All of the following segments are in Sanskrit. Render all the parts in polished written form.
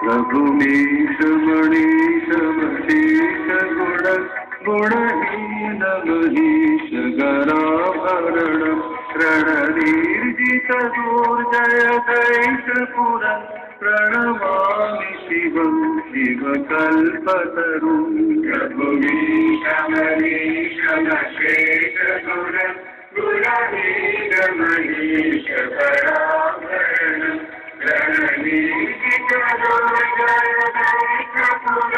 रघुमीश मणीश महेश गुणहीन महीश गराभरण रणनिर्जित दुर्जय दैत्यपुर प्रणमामि शिवं शिवकल्पतरुं रघुमीश मणीश महेश गुणहीन महीश गराभरण रणनिर्जित दुर्जय दैत्यपुर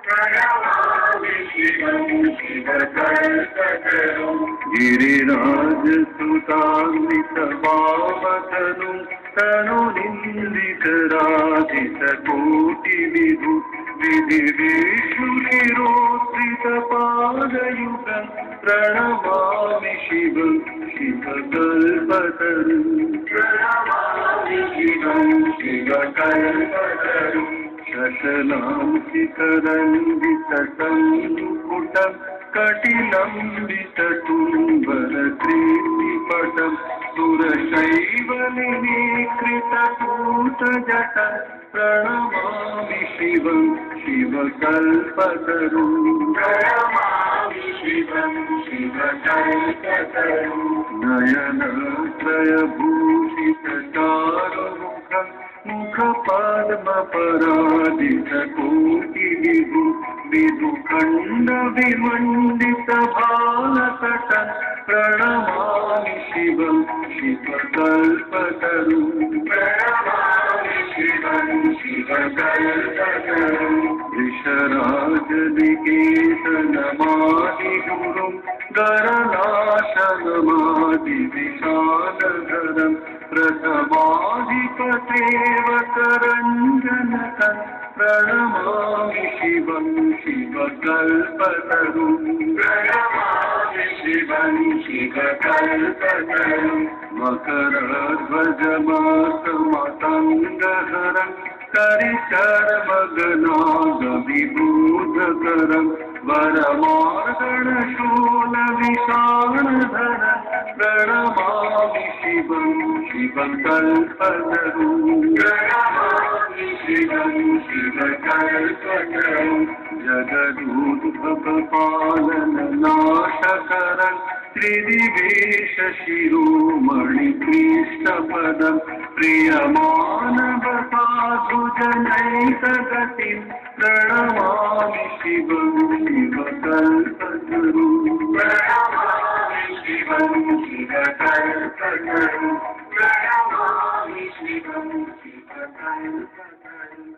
प्रणमामि शिवं शिवकल्पतरुं गिरिराजसुतान्वितवामतनुं तनुनिन्दितराजितकोटिविभु विधिविष्णुशिरोत्थितपादयुगं प्रणमामि शिवं शिवकल्पतरुं प्रणमामि शिवं शिवकल्पतरुं शशनांसिकरन्वितसङ्कुटं कटिलम्बिततुम्बरकीर्तिपटं सुरशैवनिमीकृतपूतजटं प्रणमामि शिवं शिवकल्पतरुं प्रणमामि शिवं शिवकल्पतरुं नयनत्रयभूषितचारुमुखं मुखपद्मपराजितकोटिविभु विदुखण्डविमण्डितभालकटं प्रणमामि शिवं शिवकल्पतरुं प्रणमामि शिवं शिवकल्पतरुं वृषराजनिकेतनमादिगुरुं गरनाशनमादिविशालधरं प्रथमाधिपतेवकरञ्जनकं प्रणमामि शिवं शिवकल्पतरुं प्रणमामि शिवं शिवकल्पतरुं मकरध्वजमासमतङ्गहरं करिचर्मगनागविभूतकरं वरमार्गणशूलविशालधरं प्रणमामि शिवं शिवकल्पतरुं प्रणमामि शिवं शिवकल्पतरुं जगदूद्भवपालननाशकरं त्रिदिवेशशिरोमणिक्लिष्टपदं प्रियमानवसाधुजनैकगतिं प्रणमामि शिवं शिवकल्पतरुं प्रणमामि शिवं शिवकल्पतरुं प्रणमामि शिवं शिवकल्पतरुं